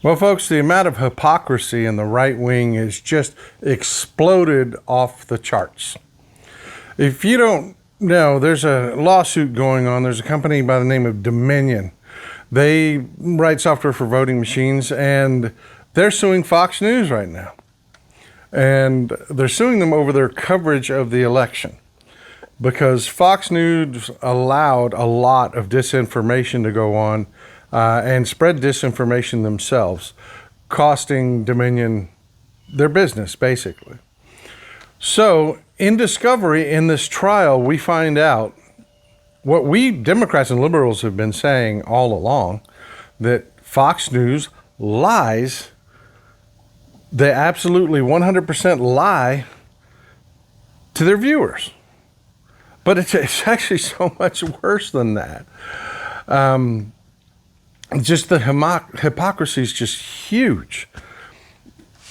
Well, folks, the amount of hypocrisy in the right wing is just exploded off the charts. If you don't know, there's a lawsuit going on. There's a company by the name of Dominion. They write software for voting machines, and they're suing Fox News right now. And they're suing them over their coverage of the election because Fox News allowed a lot of disinformation to go on and spread disinformation themselves, costing Dominion their business, basically. So in discovery, in this trial, we find out what we Democrats and liberals have been saying all along, that Fox News lies. They absolutely 100% lie to their viewers. But it's actually so much worse than that. Just the hypocrisy is just huge.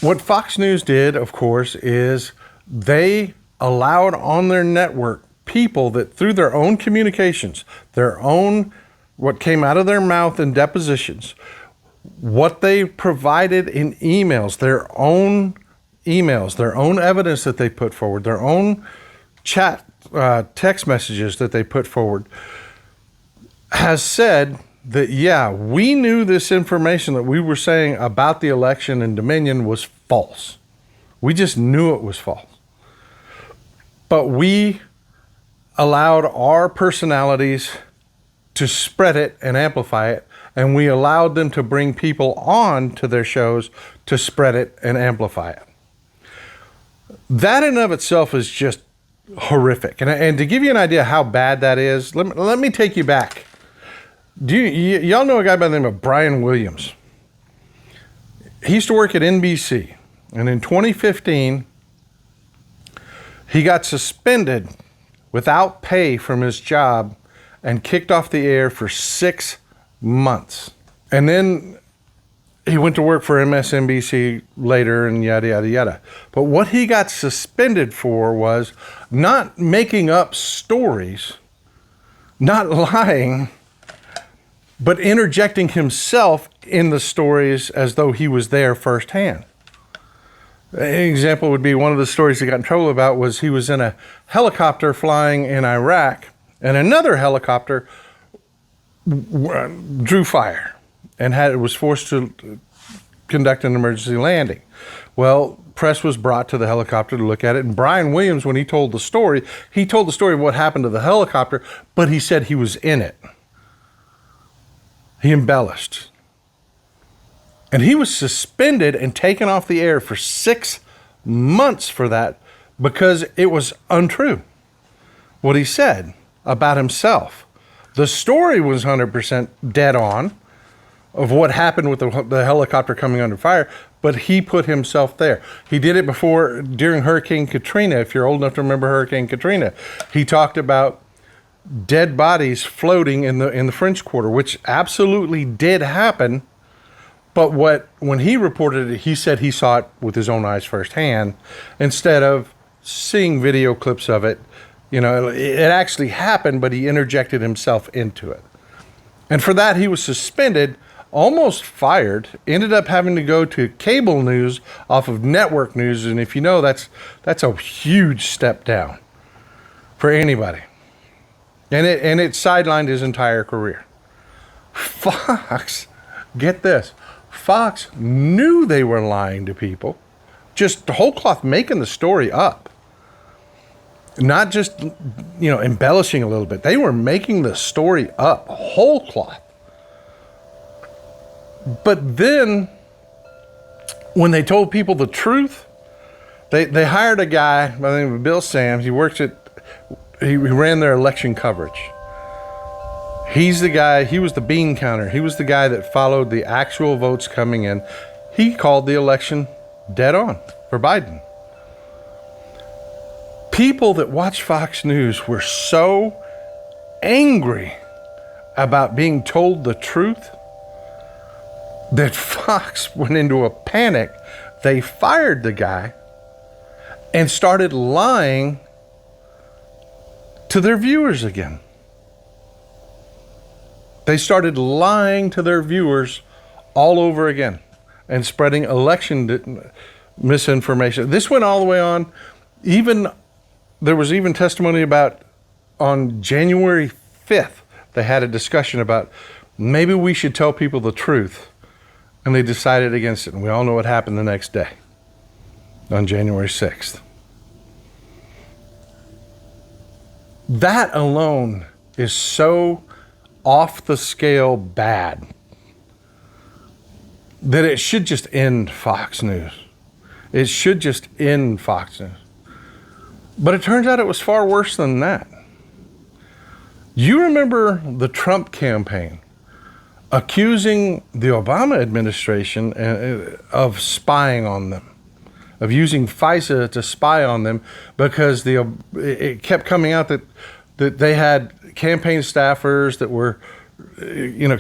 What Fox News did, of course, is they allowed on their network people that through their own communications, their own, what came out of their mouth in depositions, what they provided in emails, their own evidence that they put forward, their own chat, text messages that they put forward, has said that, yeah, we knew this information that we were saying about the election in Dominion was false. We just knew it was false. But we allowed our personalities to spread it and amplify it, and we allowed them to bring people on to their shows to spread it and amplify it. That in and of itself is just horrific. And to give you an idea how bad that is, let me take you back. Y'all know a guy by the name of Brian Williams? He used to work at NBC, and in 2015, he got suspended without pay from his job and kicked off the air for 6 months. And then he went to work for MSNBC later and yada, yada, yada. But what he got suspended for was not making up stories, not lying, but interjecting himself in the stories as though he was there firsthand. An example would be one of the stories he got in trouble about was he was in a helicopter flying in Iraq, and another helicopter drew fire and was forced to conduct an emergency landing. Well, press was brought to the helicopter to look at it, and Brian Williams, when he told the story of what happened to the helicopter, but he said he was in it. He embellished. And he was suspended and taken off the air for 6 months for that because it was untrue, what he said about himself. The story was 100% dead on of what happened with the helicopter coming under fire, but he put himself there. He did it before, during Hurricane Katrina, if you're old enough to remember Hurricane Katrina. He talked about dead bodies floating in the French Quarter, which absolutely did happen. But when he reported it, he said he saw it with his own eyes firsthand instead of seeing video clips of it. You know, it actually happened, but he interjected himself into it. And for that, he was suspended, almost fired, ended up having to go to cable news off of network news. And if you know, that's a huge step down for anybody. And it sidelined his entire career. Fox, get this, Fox knew they were lying to people, just whole cloth making the story up. Not just, embellishing a little bit. They were making the story up, whole cloth. But then, when they told people the truth, they hired a guy by the name of Bill Sams. He ran their election coverage. He's the guy, he was the bean counter. He was the guy that followed the actual votes coming in. He called the election dead on for Biden. People that watch Fox News were so angry about being told the truth that Fox went into a panic. They fired the guy and started lying to their viewers again. They started lying to their viewers all over again. and spreading election misinformation. This went all the way on. There was even testimony about on January 5th, they had a discussion about maybe we should tell people the truth. And they decided against it. And we all know what happened the next day on January 6th. That alone is so off the scale bad that it should just end Fox News. It should just end Fox News. But it turns out it was far worse than that. You remember the Trump campaign accusing the Obama administration of spying on them, of using FISA to spy on them, because it kept coming out that they had campaign staffers that were,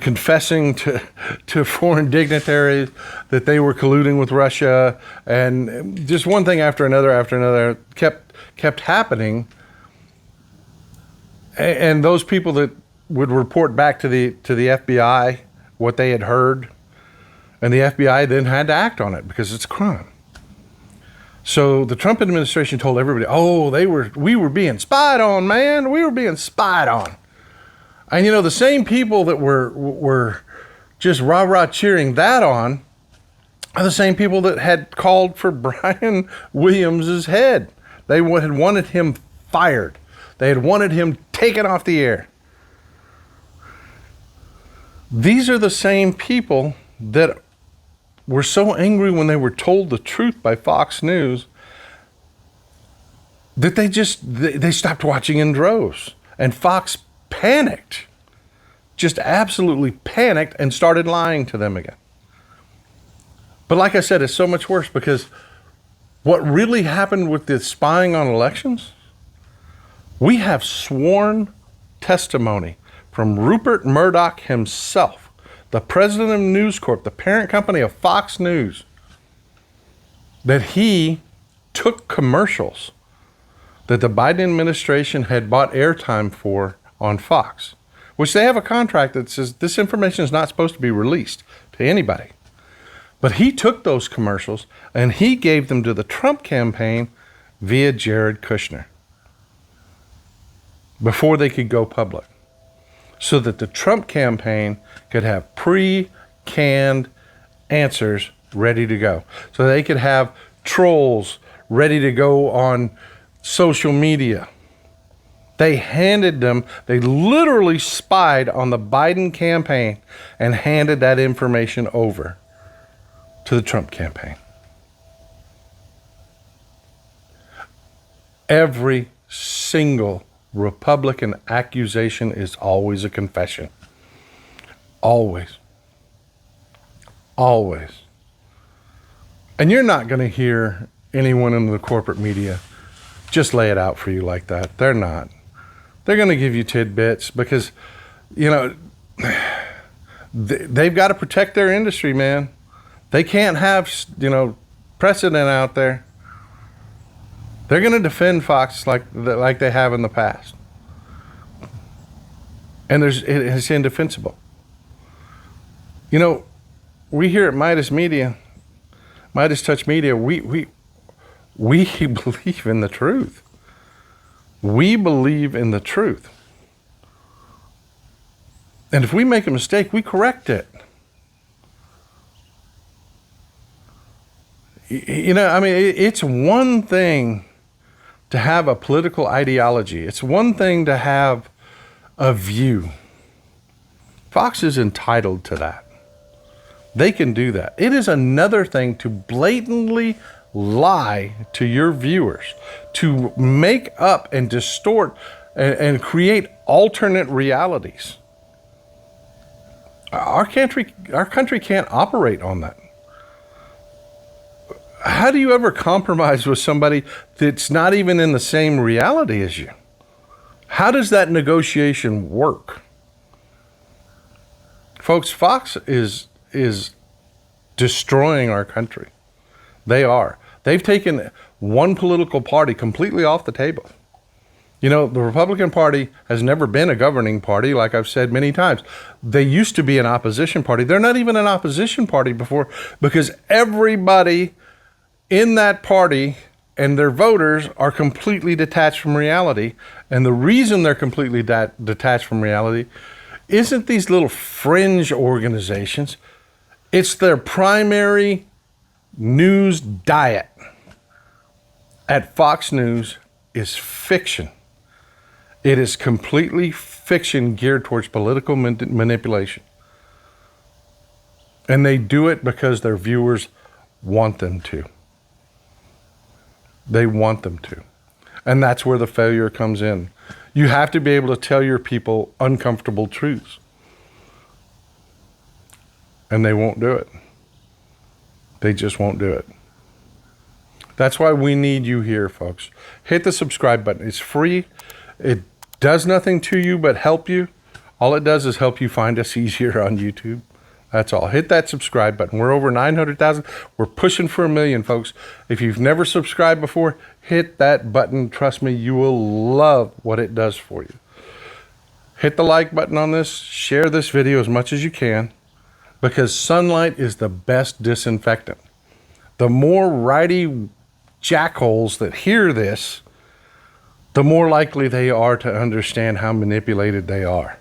confessing to foreign dignitaries that they were colluding with Russia, and just one thing after another kept happening. And those people that would report back to the FBI what they had heard, and the FBI then had to act on it because it's a crime. So the Trump administration told everybody, we were being spied on, man. We were being spied on. And the same people that were just rah-rah cheering that on are the same people that had called for Brian Williams' head. They had wanted him fired. They had wanted him taken off the air. These are the same people that were so angry when they were told the truth by Fox News that they stopped watching in droves. And Fox panicked, just absolutely panicked, and started lying to them again. But like I said, it's so much worse, because what really happened with the spying on elections, we have sworn testimony from Rupert Murdoch himself, the president of News Corp, the parent company of Fox News, that he took commercials that the Biden administration had bought airtime for on Fox, which they have a contract that says this information is not supposed to be released to anybody. But he took those commercials and he gave them to the Trump campaign via Jared Kushner before they could go public, so that the Trump campaign could have pre-canned answers ready to go, so they could have trolls ready to go on social media. They literally spied on the Biden campaign and handed that information over to the Trump campaign. Every single Republican accusation is always a confession. Always. Always. And you're not going to hear anyone in the corporate media just lay it out for you like that. They're not. They're going to give you tidbits because, they've got to protect their industry, man. They can't have, precedent out there. They're going to defend Fox like they have in the past. And it's indefensible. We here at MeidasTouch Media, we believe in the truth. We believe in the truth. And if we make a mistake, we correct it. It's one thing to have a political ideology. It's one thing to have a view. Fox is entitled to that. They can do that. It is another thing to blatantly lie to your viewers, to make up and distort and create alternate realities. Our country can't operate on that. How do you ever compromise with somebody that's not even in the same reality as you? How does that negotiation work? Folks, Fox is destroying our country. They are. They've taken one political party completely off the table. You know, the Republican Party has never been a governing party, like I've said many times. They used to be an opposition party. They're not even an opposition party before, because everybody in that party and their voters are completely detached from reality. And the reason they're completely detached from reality isn't these little fringe organizations. It's their primary news diet at Fox News is fiction. It is completely fiction geared towards political manipulation. And they do it because their viewers want them to. They want them to. And that's where the failure comes in. You have to be able to tell your people uncomfortable truths. And they won't do it. They just won't do it. That's why we need you here, folks. Hit the subscribe button. It's free. It does nothing to you but help you. All it does is help you find us easier on YouTube. That's all. Hit that subscribe button. We're over 900,000. We're pushing for 1 million, folks. If you've never subscribed before, hit that button. Trust me, you will love what it does for you. Hit the like button on this. Share this video as much as you can, because sunlight is the best disinfectant. The more righty jackholes that hear this, the more likely they are to understand how manipulated they are.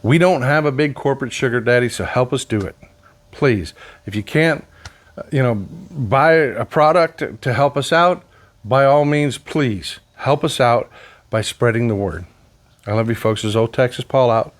We don't have a big corporate sugar daddy, so help us do it. Please. If you can't, buy a product to help us out, by all means, please help us out by spreading the word. I love you, folks. This is Old Texas Paul out.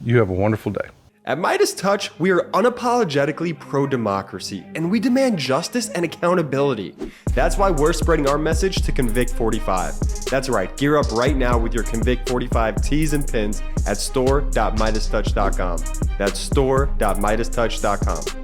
You have a wonderful day. At MeidasTouch, we are unapologetically pro-democracy, and we demand justice and accountability. That's why we're spreading our message to Convict 45. That's right, gear up right now with your Convict 45 tees and pins at store.MeidasTouch.com. That's store.MeidasTouch.com.